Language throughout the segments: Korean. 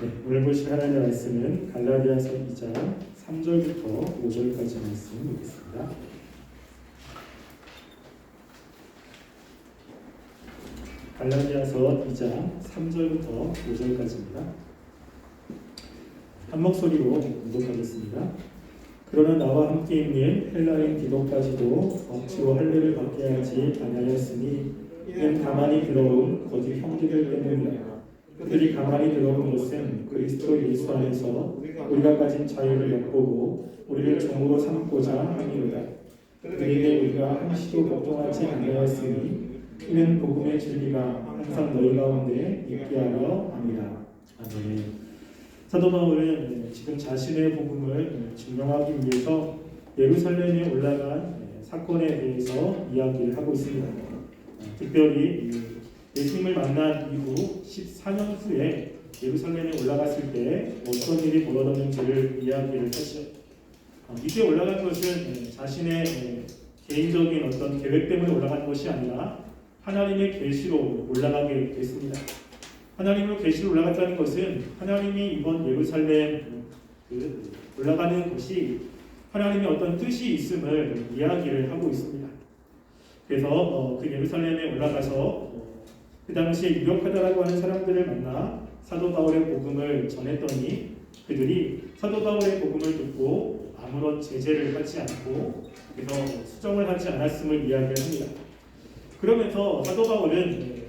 네, 오늘 보실 하나님의 말씀은 갈라디아서 2장 3절부터 5절까지 말씀 읽겠습니다. 갈라디아서 2장 3절부터 5절까지입니다. 한 목소리로 공독하겠습니다. 그러나 나와 함께 있는 헬라인 디도까지도 억지로 할례를 받게 하지 아니하였으니 이는 가만히 들어온 거짓 형제들 때문이라. 그들이 가만히 들어온 것은 그리스도 예수 안에서 우리가 가진 자유를 엿보고 우리를 종으로 삼고자 함이로다. 그들에게 우리가 한시도 걱정하지 아니하였으니 이는 복음의 진리가 항상 너희 가운데 있게 하려 함이라. 아멘. 사도 바울은 지금 자신의 복음을 증명하기 위해서 예루살렘에 올라간 사건에 대해서 이야기를 하고 있습니다. 특별히 예수님을 만난 이후 14년 후에 예루살렘에 올라갔을 때 어떤 일이 벌어졌는지를 이야기를 하죠. 이때 올라간 것은 자신의 개인적인 어떤 계획 때문에 올라간 것이 아니라 하나님의 계시로 올라가게 됐습니다. 하나님으로 계시로 올라갔다는 것은 하나님이 이번 예루살렘 올라가는 것이 하나님의 어떤 뜻이 있음을 이야기를 하고 있습니다. 그래서 그 예루살렘에 올라가서 그 당시에 유력하다라고 하는 사람들을 만나 사도 바울의 복음을 전했더니 그들이 사도 바울의 복음을 듣고 아무런 제재를 받지 않고 그래서 수정을 하지 않았음을 이야기를 합니다. 그러면서 사도 바울은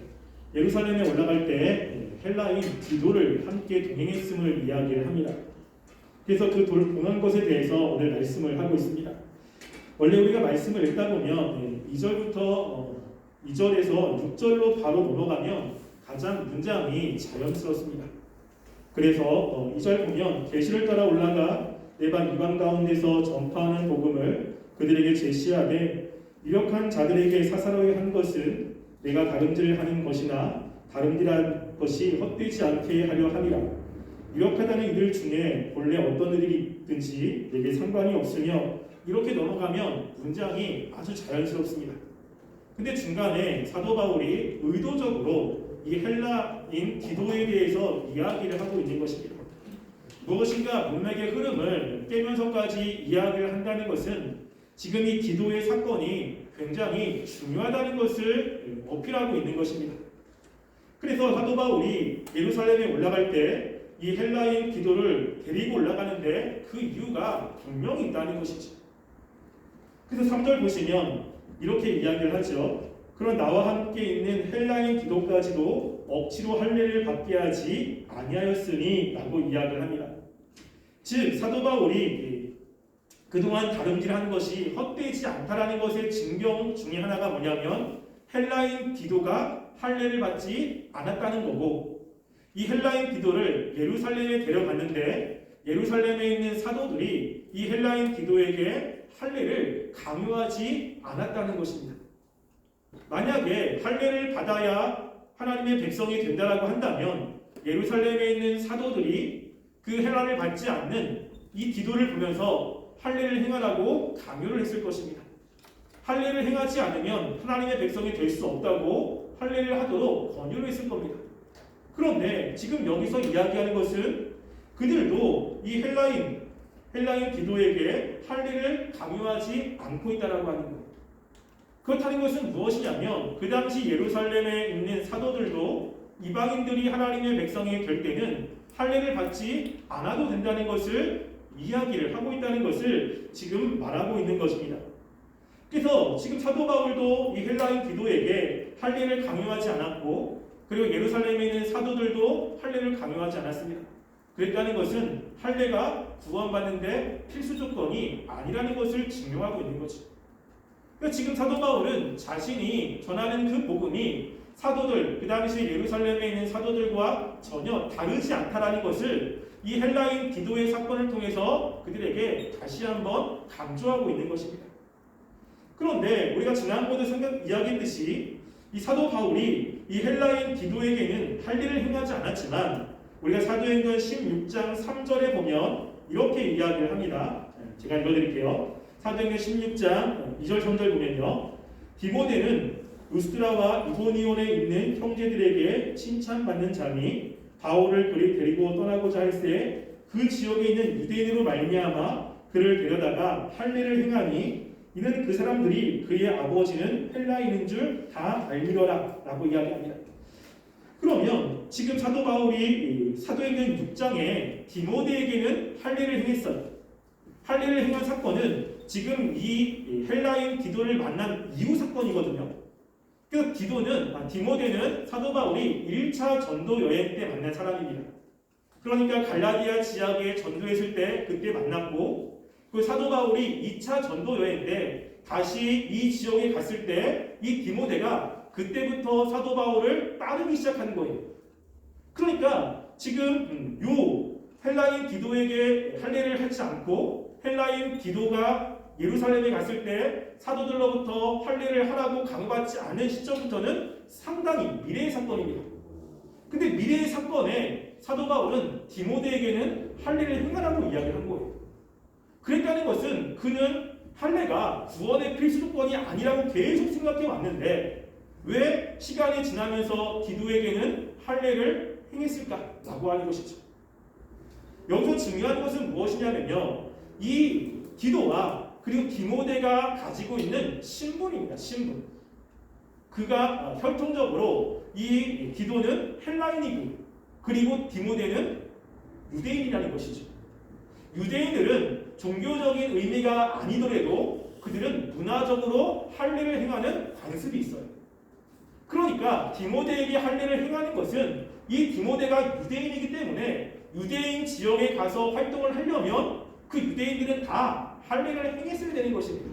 예루살렘에 올라갈 때 헬라인 디도를 함께 동행했음을 이야기를 합니다. 그래서 그 동행한 것에 대해서 오늘 말씀을 하고 있습니다. 원래 우리가 말씀을 읽다 보면 2절부터 2절에서 6절로 바로 넘어가면 가장 문장이 자연스럽습니다. 그래서 2절 보면 계시를 따라 올라가 내방 이방 가운데서 전파하는 복음을 그들에게 제시하되 유력한 자들에게 사사로이 한 것은 내가 다름질하는 것이나 다름질한 것이 헛되지 않게 하려 함이라. 유력하다는 이들 중에 본래 어떤 일이 있든지 내게 상관이 없으며 이렇게 넘어가면 문장이 아주 자연스럽습니다. 근데 중간에 사도 바울이 의도적으로 이 헬라인 디도에 대해서 이야기를 하고 있는 것입니다. 무엇인가 문맥의 흐름을 깨면서까지 이야기를 한다는 것은 지금 이 디도의 사건이 굉장히 중요하다는 것을 어필하고 있는 것입니다. 그래서 사도 바울이 예루살렘에 올라갈 때 이 헬라인 디도를 데리고 올라가는데 그 이유가 분명히 있다는 것이죠. 그래서 3절 보시면 이렇게 이야기를 하죠. 그런 나와 함께 있는 헬라인 디도까지도 억지로 할례를 받게 하지 아니하였으니 라고 이야기를 합니다. 즉 사도 바울이 그동안 다름질한 것이 헛되지 않다라는 것의 증명 중에 하나가 뭐냐면 헬라인 디도가 할례를 받지 않았다는 거고, 이 헬라인 디도를 예루살렘에 데려갔는데 예루살렘에 있는 사도들이 이 헬라인 디도에게 할례를 강요하지 않았다는 것입니다. 만약에 할례를 받아야 하나님의 백성이 된다라고 한다면 예루살렘에 있는 사도들이 그 헬라를 받지 않는 이 디도를 보면서 할례를 행하라고 강요를 했을 것입니다. 할례를 행하지 않으면 하나님의 백성이 될 수 없다고 할례를 하도록 권유를 했을 겁니다. 그런데 지금 여기서 이야기하는 것은 그들도 이 헬라인 디도에게 할례를 강요하지 않고 있다라고 하는 거예요. 그렇다는 것은 무엇이냐면 그 당시 예루살렘에 있는 사도들도 이방인들이 하나님의 백성이 될 때는 할례를 받지 않아도 된다는 것을 이야기를 하고 있다는 것을 지금 말하고 있는 것입니다. 그래서 지금 사도 바울도 이 헬라인 디도에게 할례를 강요하지 않았고 그리고 예루살렘에 있는 사도들도 할례를 강요하지 않았습니다. 그랬다는 것은 할례가 구원받는데 필수 조건이 아니라는 것을 증명하고 있는 거죠. 그러니까 지금 사도 바울은 자신이 전하는 그 복음이 사도들, 그 당시 예루살렘에 있는 사도들과 전혀 다르지 않다라는 것을 이 헬라인 디도의 사건을 통해서 그들에게 다시 한번 강조하고 있는 것입니다. 그런데 우리가 지난번에 이야기했듯이 이 사도 바울이 이 헬라인 디도에게는 할례를 행하지 않았지만 우리가 사도행전 16장 3절에 보면 이렇게 이야기를 합니다. 제가 읽어드릴게요. 사도행전 16장 2절 3절 보면요. 디모데는 루스드라와 이고니온에 있는 형제들에게 칭찬받는 자니 바울을 데리고 떠나고자 할 때 그 지역에 있는 유대인으로 말미암아 그를 데려다가 할례를 행하니 이는 그 사람들이 그의 아버지는 헬라인인 줄 다 알미러라 라고 이야기합니다. 그러면 지금 사도 바울이 사도행전 6장에 디모데에게는 할례를 행했어요. 할례를 행한 사건은 지금 이 헬라인 디도를 만난 이후 사건이거든요. 그래서 디모데는 사도 바울이 1차 전도 여행 때 만난 사람입니다. 그러니까 갈라디아 지역에 전도했을 때 그때 만났고, 그 사도 바울이 2차 전도 여행 때 다시 이 지역에 갔을 때 이 디모데가 그때부터 사도 바울을 따르기 시작한 거예요. 그러니까 지금 요 헬라인 디도에게 할례를 하지 않고 헬라인 디도가 예루살렘에 갔을 때 사도들로부터 할례를 하라고 강요받지 않은 시점부터는 상당히 미래의 사건입니다. 근데 미래의 사건에 사도 바울은 디모데에게는 할례를 행하라고 이야기를 한 거예요. 그랬다는 것은 그는 할례가 구원의 필수 조건이 아니라고 계속 생각해 왔는데 왜 시간이 지나면서 디도에게는 할례를 행했을까라고 하는 것이죠. 여기서 중요한 것은 무엇이냐면요, 이 디도와 그리고 디모데가 가지고 있는 신분입니다. 신분. 그가 혈통적으로 이 디도는 헬라인이고 그리고 디모데는 유대인이라는 것이죠. 유대인들은 종교적인 의미가 아니더라도 그들은 문화적으로 할례를 행하는 관습이 있어요. 그러니까 디모데에게 할례를 행하는 것은 이 디모데가 유대인이기 때문에 유대인 지역에 가서 활동을 하려면 그 유대인들은 다 할례를 행했어야 되는 것입니다.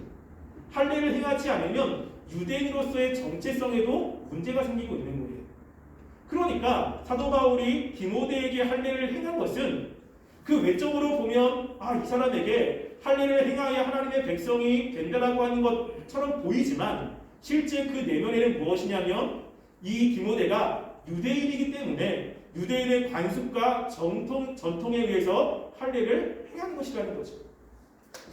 할례를 행하지 않으면 유대인으로서의 정체성에도 문제가 생기고 있는 거예요. 그러니까 사도 바울이 디모데에게 할례를 행한 것은 그 외적으로 보면 이 사람에게 할례를 행하여 하나님의 백성이 된다라고 하는 것처럼 보이지만 실제 그 내면에는 무엇이냐면 이 디모데가 유대인이기 때문에 유대인의 관습과 전통에 의해서 할례를 행하는 것이라는 거죠.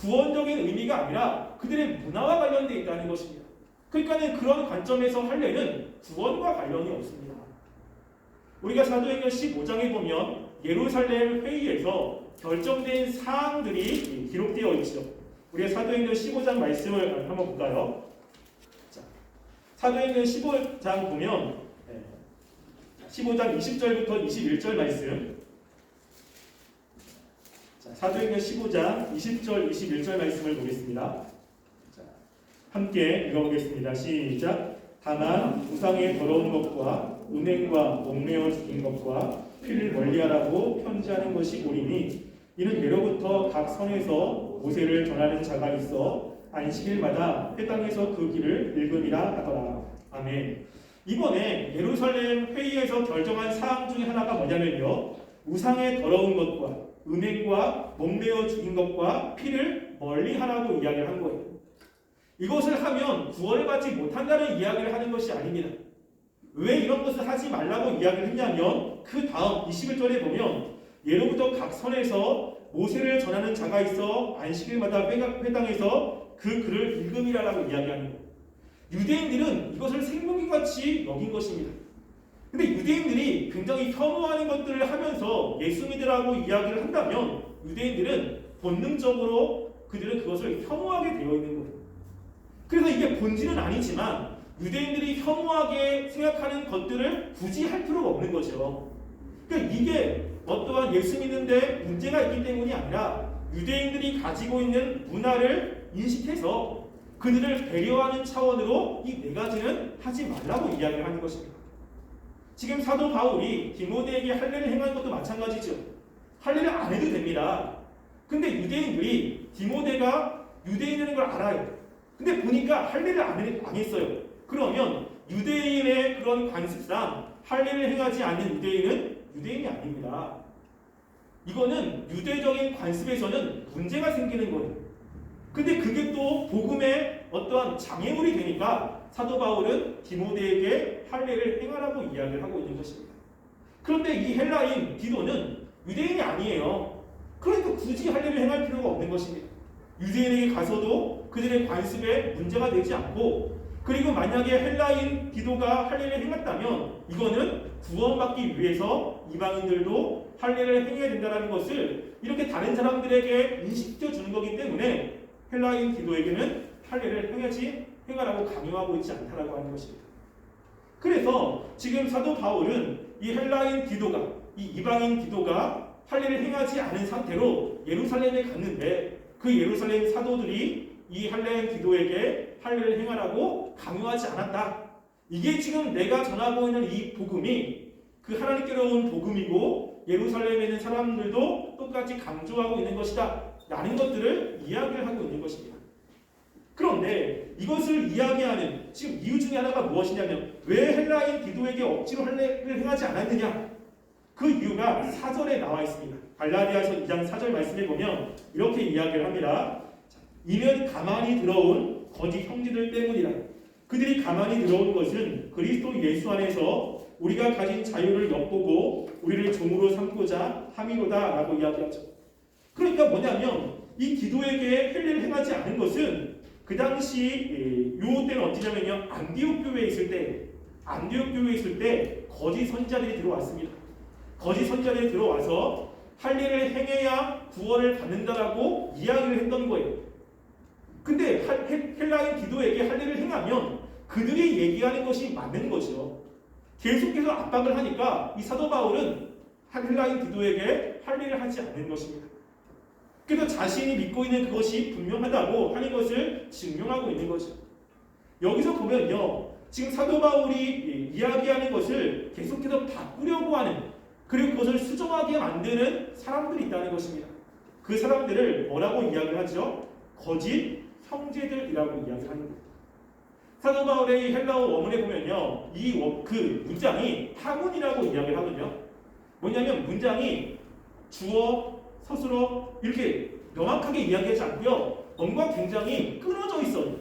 구원적인 의미가 아니라 그들의 문화와 관련되어 있다는 것입니다. 그러니까 그런 관점에서 할례는 구원과 관련이 없습니다. 우리가 사도행전 15장에 보면 예루살렘 회의에서 결정된 사항들이 기록되어 있죠. 우리가 사도행전 15장 말씀을 한번 볼까요? 자, 사도행전 15장 보면 15장 20절부터 21절 말씀. 자, 사도행전 15장 20절 21절 말씀을 보겠습니다. 자, 함께 읽어보겠습니다. 시작. 다만 우상의 더러운 것과 음행과 목매어 죽인 것과 피를 멀리하라고 편지하는 것이 옳으니 이는 예로부터 각 성에서 모세를 전하는 자가 있어 안식일마다 회당에서 그 길을 읽음이라 하더라. 아멘. 이번에 예루살렘 회의에서 결정한 사항 중에 하나가 뭐냐면요, 우상의 더러운 것과 음행과 목매어 죽인 것과 피를 멀리하라고 이야기를 한 거예요. 이것을 하면 구원을 받지 못한다는 이야기를 하는 것이 아닙니다. 왜 이런 것을 하지 말라고 이야기를 했냐면 그 다음 21절에 보면 예로부터 각 선에서 모세를 전하는 자가 있어 안식일마다 회당에서 그 글을 읽음이라고 이야기하는 거예요. 유대인들은 이것을 생명같이 여긴 것입니다. 근데 유대인들이 굉장히 혐오하는 것들을 하면서 예수 믿으라고 이야기를 한다면 유대인들은 본능적으로 그들은 그것을 혐오하게 되어 있는 거예요. 그래서 이게 본질은 아니지만 유대인들이 혐오하게 생각하는 것들을 굳이 할 필요가 없는 거죠. 그러니까 이게 어떠한 예수 믿는데 문제가 있기 때문이 아니라 유대인들이 가지고 있는 문화를 인식해서 그들을 배려하는 차원으로 이 네 가지는 하지 말라고 이야기를 하는 것입니다. 지금 사도 바울이 디모데에게 할례를 행하는 것도 마찬가지죠. 할례를 안 해도 됩니다. 근데 유대인들이 디모데가 유대인이라는 걸 알아요. 근데 보니까 할례를 안 했어요. 그러면 유대인의 그런 관습상 할례를 행하지 않는 유대인은 유대인이 아닙니다. 이거는 유대적인 관습에서는 문제가 생기는 거예요. 근데 그게 또 복음의 어떠한 장애물이 되니까 사도 바울은 디모데에게 할례를 행하라고 이야기를 하고 있는 것입니다. 그런데 이 헬라인 디도는 유대인이 아니에요. 그러니까 굳이 할례를 행할 필요가 없는 것입니다. 유대인에게 가서도 그들의 관습에 문제가 되지 않고 그리고 만약에 헬라인 디도가 할례를 행했다면 이거는 구원받기 위해서 이방인들도 할례를 행해야 된다는 것을 이렇게 다른 사람들에게 인식시켜 주는 거기 때문에 헬라인 디도에게는 할례를 행하라고 강요하고 있지 않다라고 하는 것입니다. 그래서 지금 사도 바울은 이 헬라인 디도가, 이 이방인 디도가 할례를 행하지 않은 상태로 예루살렘에 갔는데 그 예루살렘 사도들이 이 헬라인 디도에게 할례를 행하라고 강요하지 않았다. 이게 지금 내가 전하고 있는 이 복음이 그 하나님께로 온 복음이고 예루살렘에 있는 사람들도 똑같이 강조하고 있는 것이다 라는 것들을 이야기를 하고 있는 것입니다. 그런데 이것을 이야기하는 지금 이유 중에 하나가 무엇이냐면 왜 헬라인 디도에게 억지로 할례를 행하지 않았느냐, 그 이유가 4절에 나와 있습니다. 갈라디아서 2장 4절 말씀에 보면 이렇게 이야기를 합니다. 이는 가만히 들어온 거짓 형제들 때문이라. 그들이 가만히 들어온 것은 그리스도 예수 안에서 우리가 가진 자유를 엿보고 우리를 종으로 삼고자 함이로다 라고 이야기하죠. 그러니까 뭐냐면 이 디도에게 할례를 행하지 않은 것은 그 당시 요 때는 언제냐면요, 안디옥 교회에 있을 때 거짓 선지자들이 들어왔습니다. 거짓 선지자들이 들어와서 할례를 행해야 구원을 받는다라고 이야기를 했던 거예요. 근데 헬라인 디도에게 할례를 행하면 그들이 얘기하는 것이 맞는 거죠. 계속해서 압박을 하니까 이 사도 바울은 헬라인 디도에게 할례를 하지 않는 것입니다. 그래서 자신이 믿고 있는 그것이 분명하다고 하는 것을 증명하고 있는 거죠. 여기서 보면요, 지금 사도 바울이 이야기하는 것을 계속해서 바꾸려고 하는, 그리고 그것을 수정하게 만드는 사람들이 있다는 것입니다. 그 사람들을 뭐라고 이야기하죠? 거짓 형제들이라고 이야기하는 겁니다. 사도 바울의 헬라어 원문에 보면요, 그 문장이 파문이라고 이야기를 하거든요. 뭐냐면 문장이 주어, 서술어 이렇게 명확하게 이야기하지 않고요, 뭔가 굉장히 끊어져 있어요.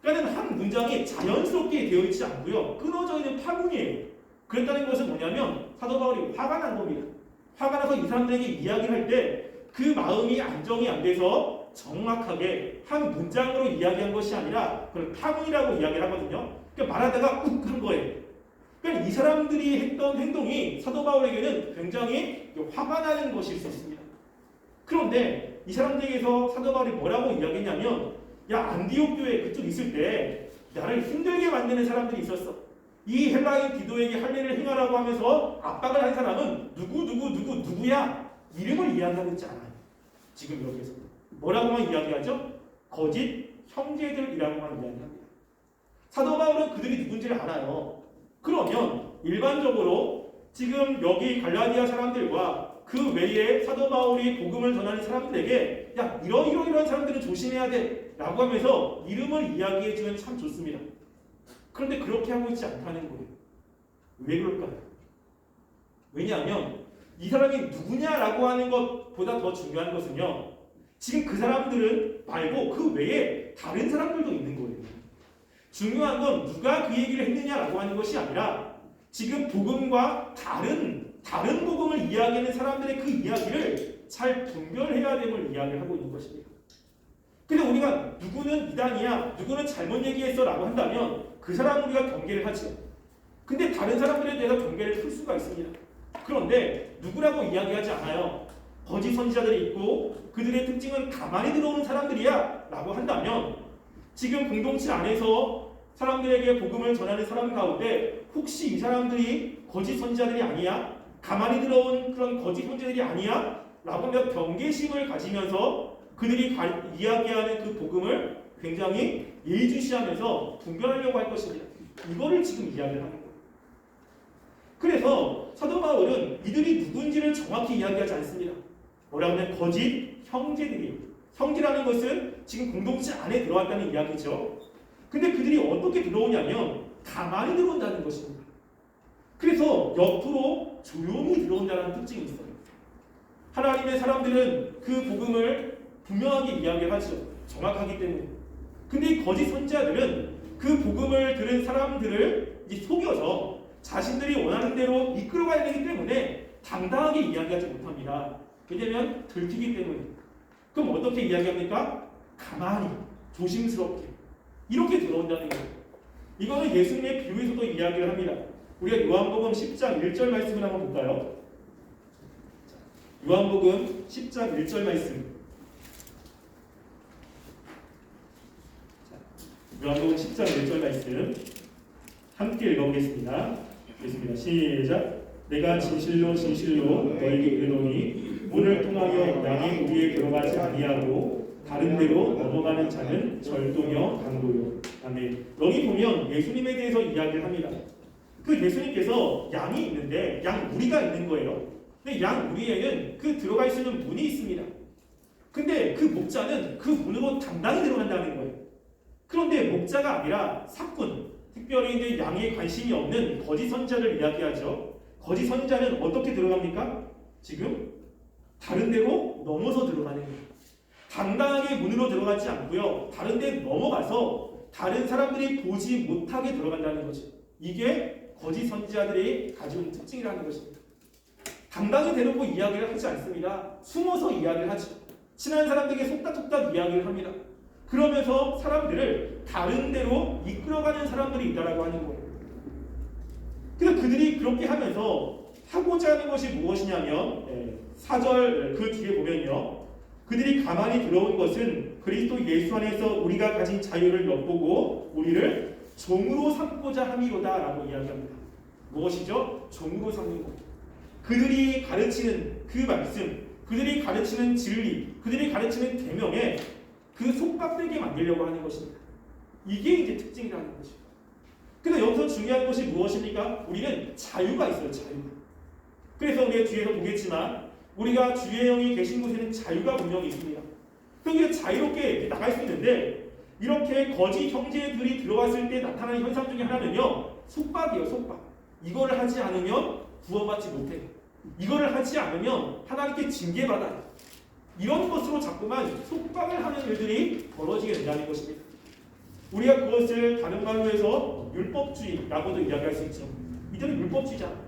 그러니까 한 문장이 자연스럽게 되어 있지 않고요, 끊어져 있는 파문이에요. 그랬다는 것은 뭐냐면 사도 바울이 화가 난 겁니다. 화가 나서 이 사람들에게 이야기할 때 그 마음이 안정이 안 돼서 정확하게 한 문장으로 이야기한 것이 아니라 그걸 파문이라고 이야기를 하거든요. 그러니까 말하다가 욱 한 거예요. 그러니까 이 사람들이 했던 행동이 사도 바울에게는 굉장히 화가 나는 것일 수 있습니다. 그런데 이 사람들에게서 사도 바울이 뭐라고 이야기했냐면, 야, 안디옥 교회 그쪽 있을 때 나를 힘들게 만드는 사람들이 있었어. 이 헬라인 디도에게 할례를 행하라고 하면서 압박을 한 사람은 누구야? 이름을 이야기하고 있지 않아요. 지금 여기서 뭐라고만 이야기하죠? 거짓 형제들이라고만 이야기합니다. 사도 바울은 그들이 누군지를 알아요. 그러면 일반적으로 지금 여기 갈라디아 사람들과 그 외에 사도 바울이 복음을 전하는 사람들에게 야, 이런 사람들은 조심해야 돼 라고 하면서 이름을 이야기해 주면 참 좋습니다. 그런데 그렇게 하고 있지 않다는 거예요. 왜 그럴까요? 왜냐하면 이 사람이 누구냐라고 하는 것보다 더 중요한 것은요, 지금 그 사람들은 말고 그 외에 다른 사람들도 있는 거예요. 중요한 건 누가 그 얘기를 했느냐라고 하는 것이 아니라 지금 복음과 다른 복음을 이야기하는 사람들의 그 이야기를 잘 분별해야 됨을 이야기를 하고 있는 것입니다. 근데 우리가 누구는 이단이야, 누구는 잘못 얘기했어 라고 한다면 그 사람은 우리가 경계를 하죠. 근데 다른 사람들에 대해서 경계를 풀 수가 있습니다. 그런데 누구라고 이야기하지 않아요. 거짓 선지자들이 있고 그들의 특징은 가만히 들어오는 사람들이야 라고 한다면 지금 공동체 안에서 사람들에게 복음을 전하는 사람 가운데 혹시 이 사람들이 거짓 선지자들이 아니야? 가만히 들어온 그런 거짓 형제들이 아니야? 라고 하면 경계심을 가지면서 그들이 이야기하는 그 복음을 굉장히 예의주시하면서 분별하려고 할 것입니다. 이거를 지금 이야기를 하는 거예요. 그래서 사도 바울은 이들이 누군지를 정확히 이야기하지 않습니다. 뭐라고 하면 거짓 형제들이에요. 형제라는 것은 지금 공동체 안에 들어왔다는 이야기죠. 근데 그들이 어떻게 들어오냐면 가만히 들어온다는 것입니다. 그래서 옆으로 조용히 들어온다는 특징이 있어요. 하나님의 사람들은 그 복음을 분명하게 이야기하죠. 정확하기 때문에. 근데 이 거짓 선지자들은 그 복음을 들은 사람들을 이제 속여서 자신들이 원하는 대로 이끌어가야 되기 때문에 당당하게 이야기하지 못합니다. 왜냐하면 들키기 때문에. 그럼 어떻게 이야기합니까? 가만히, 조심스럽게 이렇게 들어온다는 거예요. 이거는 예수님의 비유에서도 이야기를 합니다. 우리가 요한복음 10장 1절 말씀을 한번 볼까요? 요한복음 10장 1절 말씀. 요한복음 10장 1절 말씀 함께 읽어보겠습니다. 읽겠습니다. 시작. 내가 진실로 진실로 너희에게 이르노니 문을 통하여 양이 우리에 들어가지 아니하고 다른 데로 넘어가는 자는 절도며 강도요. 아멘. 여기 보면 예수님에 대해서 이야기를 합니다. 그 예수님께서 양이 있는데 양 무리가 있는 거예요. 근데 양 무리에는 그 들어갈 수 있는 문이 있습니다. 근데 그 목자는 그 문으로 당당히 들어간다는 거예요. 그런데 목자가 아니라 사꾼, 특별히 이제 양에 관심이 없는 거짓 선지자를 이야기하죠. 거짓 선지자는 어떻게 들어갑니까? 지금 다른 데로 넘어서 들어가는 거예요. 당당하게 문으로 들어가지 않고요. 다른 데 넘어가서 다른 사람들이 보지 못하게 들어간다는 거죠. 이게 거짓 선지자들이 가지고 있는 특징이라는 것입니다. 당당히 대놓고 이야기를 하지 않습니다. 숨어서 이야기를 하죠. 친한 사람들에게 속닥속닥 이야기를 합니다. 그러면서 사람들을 다른 데로 이끌어가는 사람들이 있다라고 하는 거예요. 그래서 그들이 그렇게 하면서 하고자 하는 것이 무엇이냐면 4절 그 뒤에 보면요. 그들이 가만히 들어온 것은 그리스도 예수 안에서 우리가 가진 자유를 엿보고 우리를 종으로 삼고자 함이로다 라고 이야기합니다. 무엇이죠? 종으로 삼는 것. 그들이 가르치는 그 말씀, 그들이 가르치는 진리, 그들이 가르치는 계명에 그 속박되게 만들려고 하는 것입니다. 이게 이제 특징이라는 것입니다. 근데 여기서 중요한 것이 무엇입니까? 우리는 자유가 있어요. 자유. 그래서 우리가 뒤에서 보겠지만 우리가 주의 영이 계신 곳에는 자유가 분명히 있습니다. 그러니까 자유롭게 나갈 수 있는데 이렇게 거짓 형제들이 들어왔을 때 나타나는 현상 중에 하나는요. 속박이에요. 속박. 이거를 하지 않으면 구원받지 못해요. 이거를 하지 않으면 하나님께 징계받아요. 이런 것으로 자꾸만 속박을 하는 일들이 벌어지게 된다는 것입니다. 우리가 그것을 다른 말로 해서 율법주의라고도 이야기할 수 있죠. 이들은 율법주의잖아요.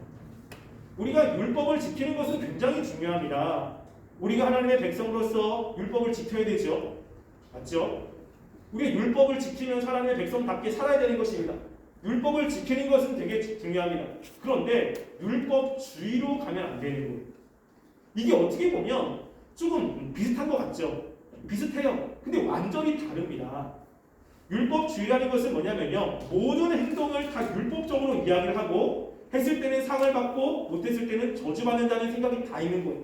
우리가 율법을 지키는 것은 굉장히 중요합니다. 우리가 하나님의 백성으로서 율법을 지켜야 되죠. 맞죠? 우리가 율법을 지키면서 하나님의 백성답게 살아야 되는 것입니다. 율법을 지키는 것은 되게 중요합니다. 그런데 율법주의로 가면 안 되는 거예요. 이게 어떻게 보면 조금 비슷한 것 같죠? 비슷해요. 근데 완전히 다릅니다. 율법주의라는 것은 뭐냐면요. 모든 행동을 다 율법적으로 이야기를 하고 했을 때는 상을 받고 못했을 때는 저주받는다는 생각이 다 있는 거예요.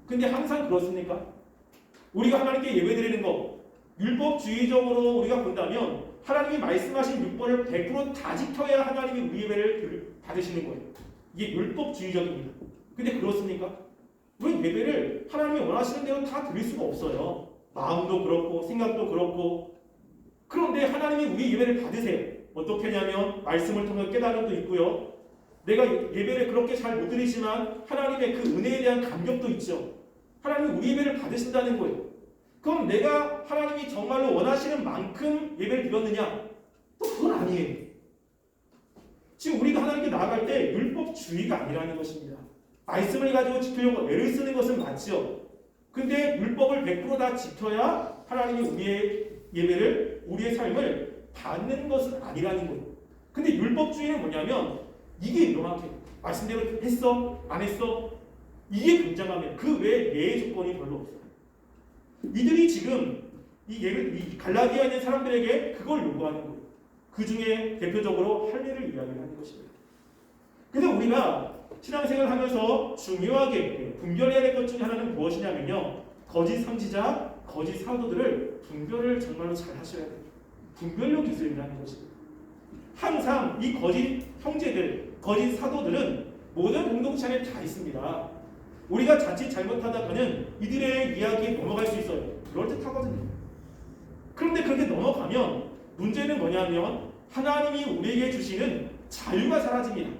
근데 항상 그렇습니까? 우리가 하나님께 예배드리는 거 율법주의적으로 우리가 본다면 하나님이 말씀하신 율법을 100% 다 지켜야 하나님이 우리 예배를 받으시는 거예요. 이게 율법주의적입니다. 근데 그렇습니까? 우리 예배를 하나님이 원하시는 대로 다 드릴 수가 없어요. 마음도 그렇고 생각도 그렇고. 그런데 하나님이 우리 예배를 받으세요. 어떻게 하냐면 말씀을 통해 깨달음도 있고요. 내가 예배를 그렇게 잘 못 드리지만 하나님의 그 은혜에 대한 감격도 있죠. 하나님이 우리 예배를 받으신다는 거예요. 그럼 내가 하나님이 정말로 원하시는 만큼 예배를 드렸느냐? 또 그건 아니에요. 지금 우리가 하나님께 나아갈 때 율법주의가 아니라는 것입니다. 말씀을 가지고 지키려고 애를 쓰는 것은 맞죠. 근데 율법을 100% 다 지켜야 하나님이 우리의 예배를, 우리의 삶을 받는 것은 아니라는 거예요. 근데 율법주의는 뭐냐면 이게 명확해요. 말씀대로 했어? 안 했어? 이게 굉장하면 그 외에 예의 조건이 별로 없어요. 이들이 지금 이 갈라디아에 있는 사람들에게 그걸 요구하는 거예요. 그 중에 대표적으로 할례를 이야기하는 것입니다. 그래서 우리가 신앙생활을 하면서 중요하게 분별해야 될 것 중에 하나는 무엇이냐면요. 거짓 선지자, 거짓 사도들을 분별을 정말로 잘 하셔야 돼요. 분별력 기술이라는 것입니다. 항상 이 거짓 형제들, 거짓 사도들은 모든 공동체 안에 다 있습니다. 우리가 자칫 잘못하다가는 이들의 이야기에 넘어갈 수 있어요. 그럴듯하거든요. 그런데 그렇게 넘어가면 문제는 뭐냐면 하나님이 우리에게 주시는 자유가 사라집니다.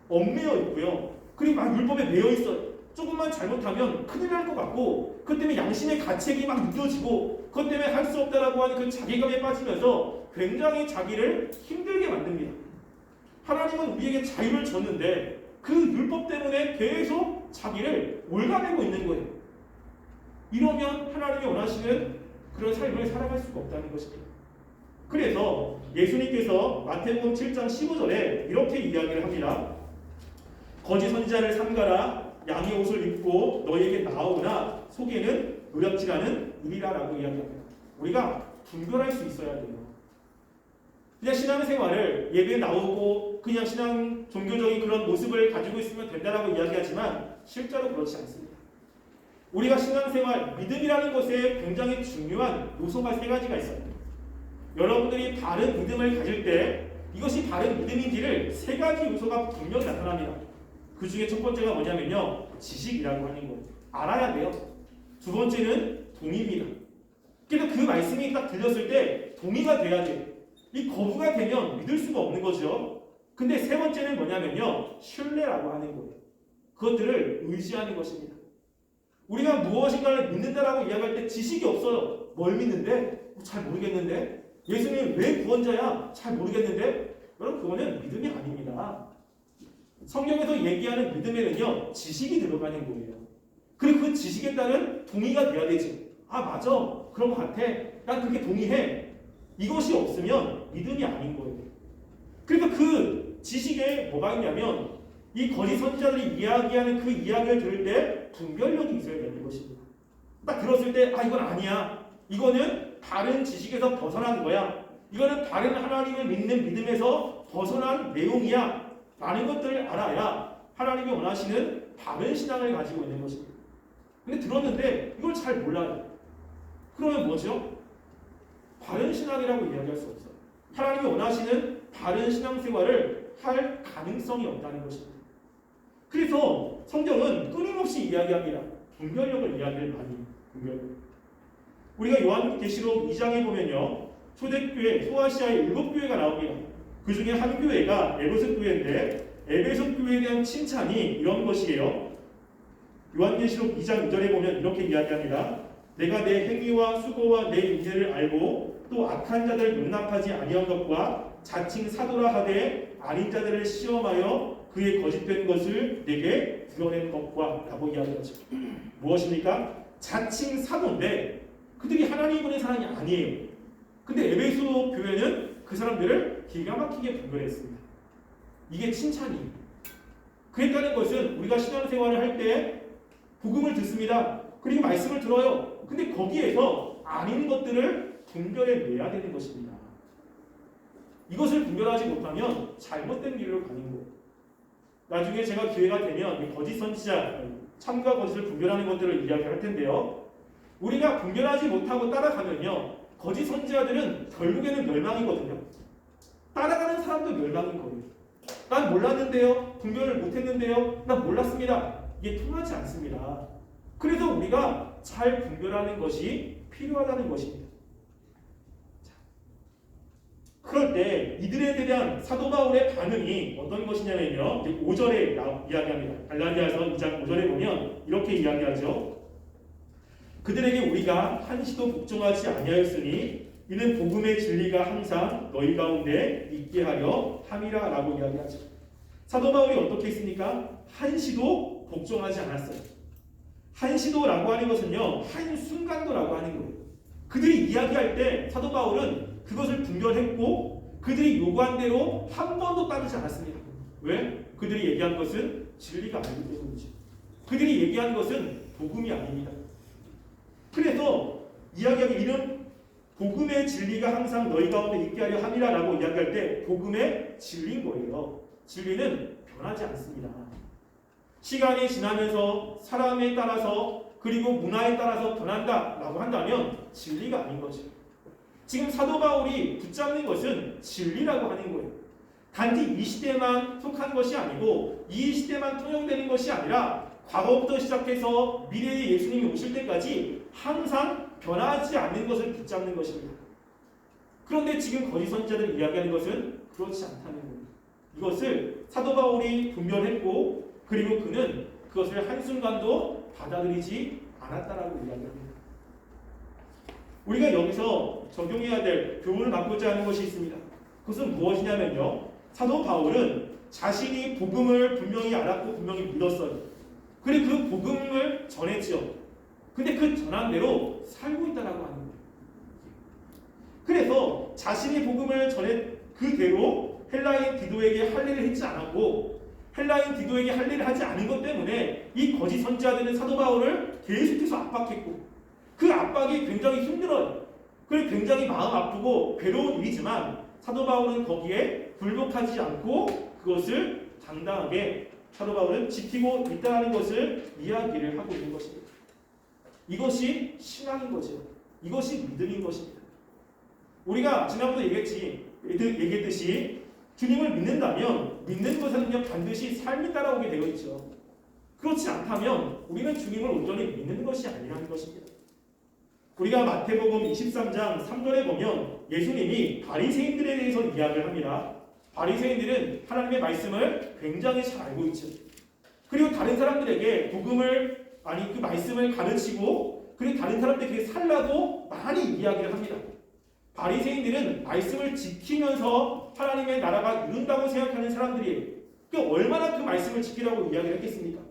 얽매여 있고요. 그리고 막 율법에 매여 있어요. 조금만 잘못하면 큰일 날 것 같고 그것 때문에 양심의 가책이 막 느껴지고 그것 때문에 할 수 없다라고 하는 그 자괴감에 빠지면서 굉장히 자기를 힘들게 만듭니다. 하나님은 우리에게 자유를 줬는데 그 율법 때문에 계속 자기를 올가매고 있는 거예요. 이러면 하나님이 원하시는 그런 삶을 살아갈 수가 없다는 것입니다. 그래서 예수님께서 마태복음 7장 15절에 이렇게 이야기를 합니다. 거짓 선지자를 삼가라. 양의 옷을 입고 너에게 나오나 속에는 노략질하는 일이라라고 이야기합니다. 우리가 분별할 수 있어야 돼요. 그냥 신앙생활을 예배에 나오고 그냥 신앙 종교적인 그런 모습을 가지고 있으면 된다라고 이야기하지만 실제로 그렇지 않습니다. 우리가 신앙생활, 믿음이라는 것에 굉장히 중요한 요소가 세 가지가 있어요. 여러분들이 바른 믿음을 가질 때 이것이 바른 믿음인지를 세 가지 요소가 분명히 나타납니다. 그 중에 첫 번째가 뭐냐면요, 지식이라고 하는 거예요. 알아야 돼요. 두 번째는 동의입니다. 그래서 그 말씀이 딱 들렸을 때 동의가 돼야 돼요. 이 거부가 되면 믿을 수가 없는 거죠. 근데 세 번째는 뭐냐면요, 신뢰라고 하는 거예요. 그것들을 의지하는 것입니다. 우리가 무엇인가를 믿는다라고 이야기할 때 지식이 없어요. 뭘 믿는데? 잘 모르겠는데? 예수님 왜 구원자야? 잘 모르겠는데? 여러분, 그거는 믿음이 아닙니다. 성경에서 얘기하는 믿음에는요, 지식이 들어가는 거예요. 그리고 그 지식에 따른 동의가 돼야 되지. 아, 맞아. 그런 것 같아. 난 그렇게 동의해. 이것이 없으면 믿음이 아닌 거예요. 그래서 그 지식에 뭐가 있냐면 이 거짓 선지자들이 이야기하는 그 이야기를 들을 때 분별력이 있어야 되는 것입니다. 딱 들었을 때 아, 이건 아니야. 이거는 다른 지식에서 벗어난 거야. 이거는 다른 하나님을 믿는 믿음에서 벗어난 내용이야. 라는 것들을 알아야 하나님이 원하시는 바른 신앙을 가지고 있는 것입니다. 근데 들었는데 이걸 잘 몰라요. 그러면 뭐죠? 바른 신앙이라고 이야기할 수 없어요. 하나님이 원하시는 바른 신앙생활을 할 가능성이 없다는 것입니다. 그래서 성경은 끊임없이 이야기합니다. 분별력을 이야기를 많이 해요. 분별력. 우리가 요한계시록 2장에 보면요, 초대교회 소아시아의 7교회가 나옵니다. 그 중에 한 교회가 에베소 교회인데 에베소 교회에 대한 칭찬이 이런 것이에요. 요한계시록 2장 2절에 보면 이렇게 이야기합니다. 내가 내 행위와 수고와 내 인내를 알고 또 악한 자들을 용납하지 아니한 것과 자칭 사도라 하되 아닌 자들을 시험하여 그의 거짓된 것을 내게 드러낸 것과 라고 이야기하죠. 무엇입니까? 자칭 사도인데 그들이 하나님이 보낸 사람이 아니에요. 근데 에베소 교회는 그 사람들을 기가 막히게 분별했습니다. 이게 칭찬이에요. 그랬다는 것은 우리가 신앙생활을 할 때 복음을 듣습니다. 그리고 말씀을 들어요. 근데 거기에서 아닌 것들을 분별해내야 되는 것입니다. 이것을 분별하지 못하면 잘못된 길로 가는 거예요. 나중에 제가 기회가 되면 거짓 선지자, 참과 거짓을 분별하는 것들을 이야기할 텐데요. 우리가 분별하지 못하고 따라가면요, 거짓 선지자들은 결국에는 멸망이거든요. 따라가는 사람도 멸망인 거예요. 난 몰랐는데요, 분별을 못했는데요, 난 몰랐습니다. 이게 통하지 않습니다. 그래서 우리가 잘 분별하는 것이 필요하다는 것입니다. 그럴 때 이들에 대한 사도 바울의 반응이 어떤 것이냐면요, 5절에 이야기합니다. 갈라디아서 2장 5절에 보면 이렇게 이야기하죠. 그들에게 우리가 한시도 복종하지 아니하였으니 이는 복음의 진리가 항상 너희 가운데 있게 하려 함이라 라고 이야기하죠. 사도 바울이 어떻게 했습니까? 한시도 복종하지 않았어요. 한시도라고 하는 것은요, 한순간도라고 하는 거예요. 그들이 이야기할 때 사도 바울은 그것을 분별했고 그들이 요구한 대로 한 번도 따르지 않았습니다. 왜? 그들이 얘기한 것은 진리가 아니기 때문이죠. 그들이 얘기한 것은 복음이 아닙니다. 그래서 이야기하기 이는 복음의 진리가 항상 너희 가운데 있게 하려 함이라 라고 이야기할 때 복음의 진리인 거예요. 진리는 변하지 않습니다. 시간이 지나면서 사람에 따라서 그리고 문화에 따라서 변한다 라고 한다면 진리가 아닌 거죠. 지금 사도 바울이 붙잡는 것은 진리라고 하는 거예요. 단지 이 시대만 속한 것이 아니고 이 시대만 통용되는 것이 아니라 과거부터 시작해서 미래의 예수님이 오실 때까지 항상 변하지 않는 것을 붙잡는 것입니다. 그런데 지금 거짓 선지자들이 이야기하는 것은 그렇지 않다는 거예요. 이것을 사도 바울이 분별했고 그리고 그는 그것을 한순간도 받아들이지 않았다라고 이야기합니다. 우리가 여기서 적용해야 될 교훈을 맡고자 하는 것이 있습니다. 그것은 무엇이냐면요, 사도 바울은 자신이 복음을 분명히 알았고 분명히 믿었어요. 그리고 그 복음을 전했죠. 근데 그 전한 대로 살고 있다라고 하는 거예요. 그래서 자신이 복음을 전해 그대로 헬라인 디도에게 할례를 했지 않았고 헬라인 디도에게 할례를 하지 않은 것 때문에 이 거짓 선지자들은 사도 바울을 계속해서 압박했고 그 압박이 굉장히 힘들어요. 그리고 굉장히 마음 아프고 괴로운 일이지만 사도 바울은 거기에 굴복하지 않고 그것을 당당하게 사도 바울은 지키고 있다는 것을 이야기를 하고 있는 것입니다. 이것이 신앙인 거죠. 이것이 믿음인 것입니다. 우리가 지난번에 얘기했듯이 주님을 믿는다면 믿는 것에는요 반드시 삶이 따라오게 되어 있죠. 그렇지 않다면 우리는 주님을 온전히 믿는 것이 아니라는 것입니다. 우리가 마태복음 23장 3절에 보면 예수님이 바리새인들에 대해서 이야기를 합니다. 바리새인들은 하나님의 말씀을 굉장히 잘 알고 있죠. 그리고 다른 사람들에게 그 말씀을 가르치고 그리고 다른 사람들에게 살라고 많이 이야기를 합니다. 바리새인들은 말씀을 지키면서 하나님의 나라가 이룬다고 생각하는 사람들이에요. 얼마나 그 말씀을 지키라고 이야기를 했겠습니까?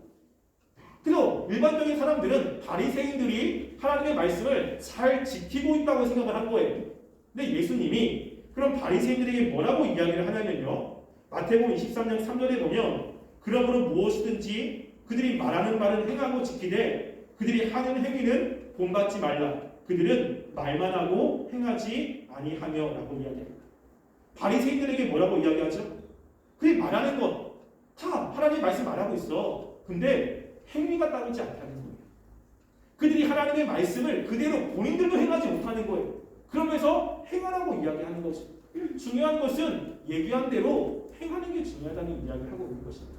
그래서 일반적인 사람들은 바리새인들이 하나님의 말씀을 잘 지키고 있다고 생각을 한 거예요. 근데 예수님이 그럼 바리새인들에게 뭐라고 이야기를 하냐면요. 마태복음 23장 3절에 보면 그러므로 무엇이든지 그들이 말하는 말은 행하고 지키되 그들이 하는 행위는 본받지 말라. 그들은 말만 하고 행하지 아니하며 라고 이야기합니다. 바리새인들에게 뭐라고 이야기하죠? 그들이 말하는 것 다 하나님의 말씀 말하고 있어. 근데 행위가 따르지 않다는 거예요. 그들이 하나님의 말씀을 그대로 본인들도 행하지 못하는 거예요. 그러면서 행하라고 이야기하는 거죠. 중요한 것은 얘기한 대로 행하는 게 중요하다는 이야기를 하고 있는 것입니다.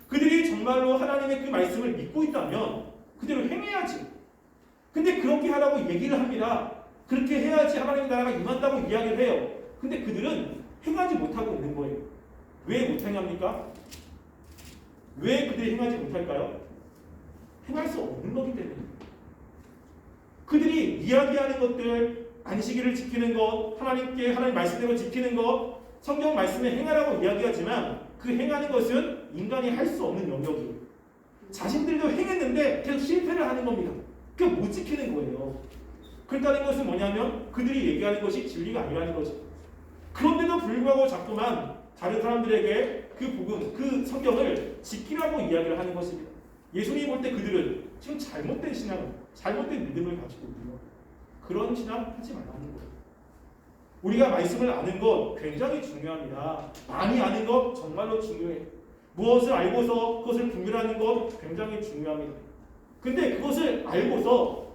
그들이 정말로 하나님의 그 말씀을 믿고 있다면 그대로 행해야지. 근데 그렇게 하라고 얘기를 합니다. 그렇게 해야지 하나님의 나라가 임한다고 이야기를 해요. 근데 그들은 행하지 못하고 있는 거예요. 왜 못하냐입니까? 왜 그들이 행하지 못할까요? 행할 수 없는 거기 때문에. 그들이 이야기하는 것들, 안식일을 지키는 것, 하나님 말씀대로 지키는 것, 성경 말씀에 행하라고 이야기하지만 그 행하는 것은 인간이 할 수 없는 영역이에요. 자신들도 행했는데 계속 실패를 하는 겁니다. 그게 못 지키는 거예요. 그렇다는 것은 뭐냐면 그들이 얘기하는 것이 진리가 아니라는 거죠. 그런데도 불구하고 자꾸만 다른 사람들에게 그 복음, 그 성경을 지키라고 이야기를 하는 것입니다. 예수님이 볼 때 그들은 지금 잘못된 신앙, 잘못된 믿음을 가지고 있는 거예요. 그런 신앙 하지 말라는 거예요. 우리가 말씀을 아는 것 굉장히 중요합니다. 많이 아는 것 정말로 중요해요. 무엇을 알고서 그것을 분별하는 것 굉장히 중요합니다. 근데 그것을 알고서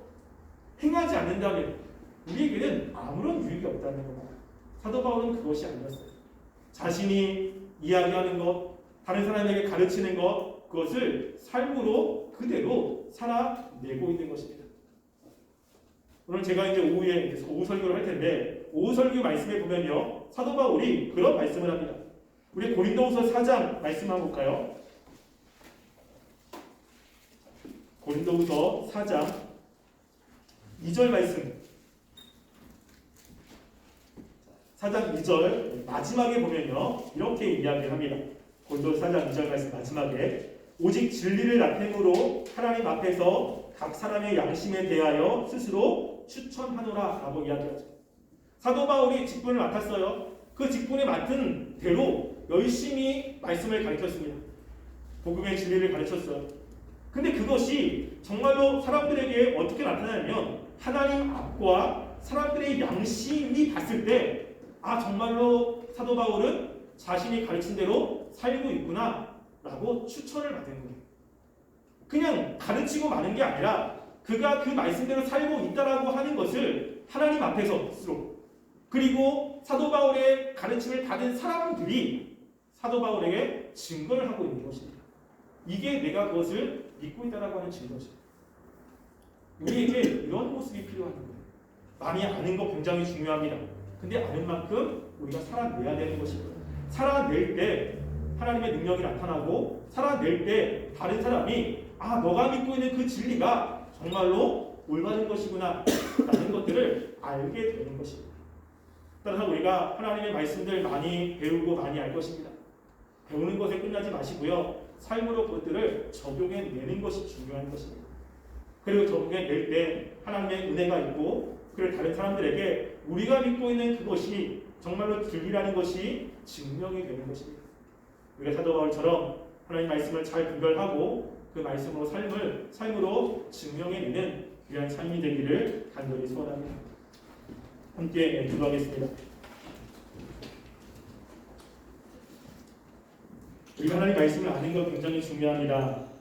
행하지 않는다면 우리에게는 아무런 유익이 없다는 겁니다. 사도 바울은 그것이 아니었어요. 자신이 이야기하는 것, 다른 사람에게 가르치는 것, 그것을 삶으로 그대로 살아내고 있는 것입니다. 오늘 제가 이제 오후에 오후 설교를 할 텐데 오후 설교 말씀에 보면요 사도 바울이 그런 말씀을 합니다. 우리 고린도후서 4장 말씀 한번 볼까요? 고린도후서 4장 2절 말씀. 4장 2절 마지막에 보면요 이렇게 이야기를 합니다. 고린도후서 4장 2절 말씀 마지막에 오직 진리를 나타내므로 하나님 앞에서 각 사람의 양심에 대하여 스스로 추천하노라 라고 이야기하죠. 사도 바울이 직분을 맡았어요. 그 직분에 맡은 대로 열심히 말씀을 가르쳤습니다. 복음의 진리를 가르쳤어요. 근데 그것이 정말로 사람들에게 어떻게 나타나냐면 하나님 앞과 사람들의 양심이 봤을 때 아 정말로 사도 바울은 자신이 가르친 대로 살고 있구나 라고 추천을 받은 거예요. 그냥 가르치고 마는 게 아니라 그가 그 말씀대로 살고 있다라고 하는 것을 하나님 앞에서 스스로 그리고 사도 바울의 가르침을 받은 사람들이 사도 바울에게 증거를 하고 있는 것입니다. 이게 내가 그것을 믿고 있다라고 하는 증거죠. 우리에게 이런 모습이 필요한 거예요. 많이 아는 거 굉장히 중요합니다. 근데 아는 만큼 우리가 살아내야 되는 것이고요. 살아낼 때 하나님의 능력이 나타나고 살아낼 때 다른 사람이 아 너가 믿고 있는 그 진리가 정말로 올바른 것이구나 라는 것들을 알게 되는 것입니다. 따라서 우리가 하나님의 말씀들 많이 배우고 많이 알 것입니다. 배우는 것에 끝나지 마시고요. 삶으로 그것들을 적용해내는 것이 중요한 것입니다. 그리고 적용해낼 때 하나님의 은혜가 있고 그리고 다른 사람들에게 우리가 믿고 있는 그것이 정말로 진리라는 것이 증명이 되는 것입니다. 우리가 사도 바울처럼 하나님 말씀을 잘 분별하고 그 말씀으로 삶으로 증명해내는 귀한 삶이 되기를 간절히 소원합니다. 함께 기도하겠습니다. 우리가 하나님 말씀을 아는 것 굉장히 중요합니다.